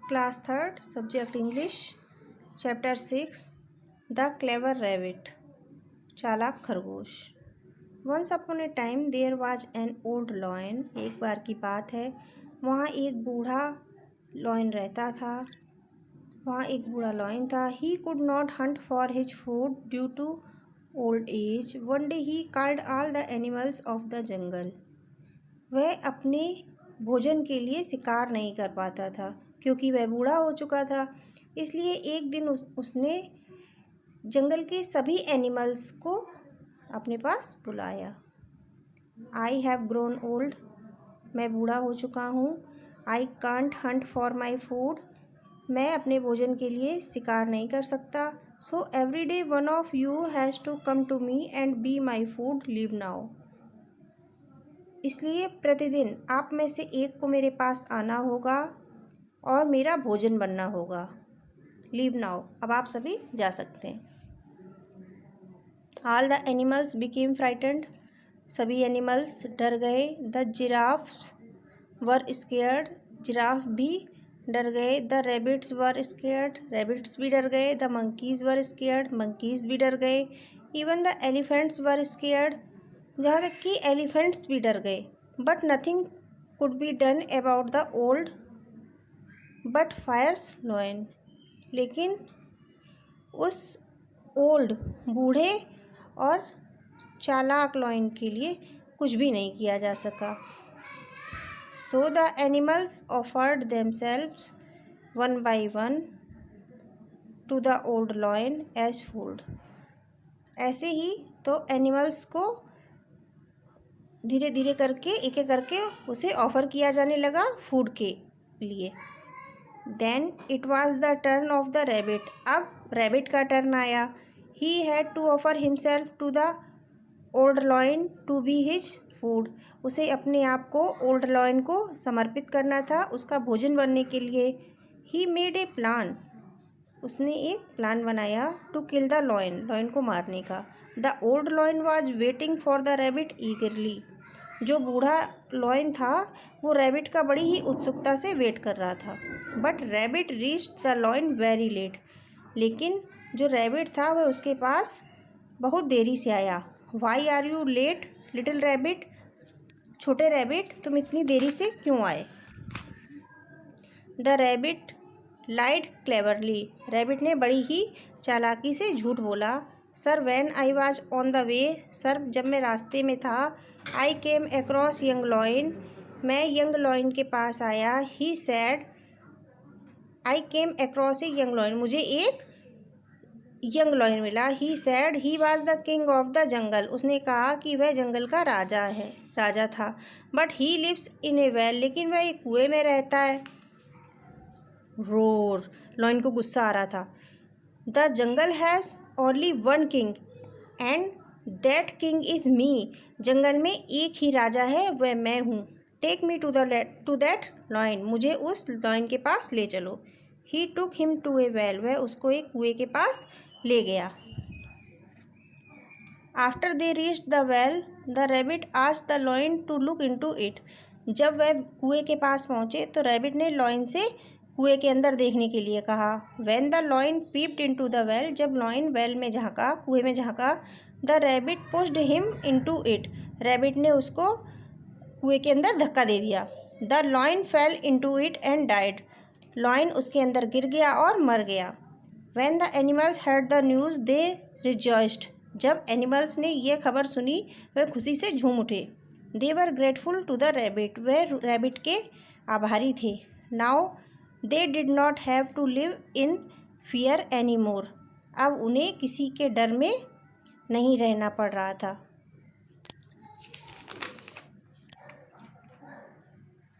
Class third, subject English, chapter 6, the clever rabbit, चालाक खरगोश। Once upon a time there was an old lion, एक बार की बात है, वहाँ एक बूढ़ा लॉयन रहता था। He could not hunt for his food due to old age. One day he called all the animals of the jungle. वह अपने भोजन के लिए शिकार नहीं कर पाता था क्योंकि वह बूढ़ा हो चुका था। इसलिए एक दिन उसने जंगल के सभी एनिमल्स को अपने पास बुलाया। आई हैव ग्रोन ओल्ड, मैं बूढ़ा हो चुका हूँ। I can't hunt for my food, मैं अपने भोजन के लिए शिकार नहीं कर सकता। So every day one of you has to come to me and be my food, leave now. इसलिए प्रतिदिन आप में से एक को मेरे पास आना होगा और मेरा भोजन बनना होगा। लीव नाउ, अब आप सभी जा सकते हैं। All the animals became frightened, सभी एनिमल्स डर गए। The giraffes were scared, giraffe भी डर गए। The rabbits were scared, rabbits भी डर गए। The monkeys were scared, monkeys भी डर गए। Even the elephants were scared, जहाँ तक कि एलिफेंट्स भी डर गए। But nothing could be done about the old but fierce lion, लेकिन उस ओल्ड बूढ़े और चालाक लॉयन के लिए कुछ भी नहीं किया जा सका। So the animals offered themselves one by one to the old lion as food. ऐसे ही तो एनिमल्स को धीरे धीरे करके एक एक करके उसे ऑफ़र किया जाने लगा फूड के लिए। Then it was the turn of the rabbit, अब रैबिट का टर्न आया। He had to offer himself to the old lion to be his food, उसे अपने आप को ओल्ड लॉयन को समर्पित करना था उसका भोजन बनने के लिए। ही मेड ए प्लान, उसने एक प्लान बनाया to kill the lion, lion को मारने का। The old lion was waiting for the rabbit eagerly, जो बूढ़ा लॉयन था वो रैबिट का बड़ी ही उत्सुकता से वेट कर रहा था। But rabbit reached the lion very late, लेकिन जो रैबिट था वह उसके पास बहुत देरी से आया। Why are you late little rabbit, छोटे रैबिट तुम इतनी देरी से क्यों आए। The rabbit lied cleverly, rabbit ने बड़ी ही चालाकी से झूठ बोला। Sir when I was on the way, sir जब मैं रास्ते में था। I came across young lion, मैं यंग लॉयन के पास आया। He said, I came across a young lion, मुझे एक यंग लॉयन मिला। He said he was the king of the jungle, उसने कहा कि वह जंगल का राजा था। But he lives in a well, लेकिन वह एक कुएं में रहता है। रोर, लॉयन को गुस्सा आ रहा था। The jungle has only one king and that king is me, जंगल में एक ही राजा है, वह मैं हूँ। Take me to that lion, मुझे उस लॉयन के पास ले चलो। He took him to a well, वह उसको एक कुएं के पास ले गया। After they reached the well the rabbit asked the lion to look into it, जब वह कुएं के पास पहुँचे तो रैबिट ने लॉयन से कुएं के अंदर देखने के लिए कहा। When the lion peeped into the well, जब लॉयन वेल में झाँका, कुएं में झाँका। The rabbit pushed him into it, rabbit ने उसको कुएं के अंदर धक्का दे दिया। The lion fail into it and died, lion उसके अंदर गिर गया और मर गया। When the animals heard the news they rejoiced, जब एनिमल्स ने यह खबर सुनी वह खुशी से झूम उठे। दे वर ग्रेटफुल टू द रैबिट, वह रैबिट के आभारी थे। Now they did not have to live in fear any more, अब उन्हें किसी के डर में नहीं रहना पड़ रहा था।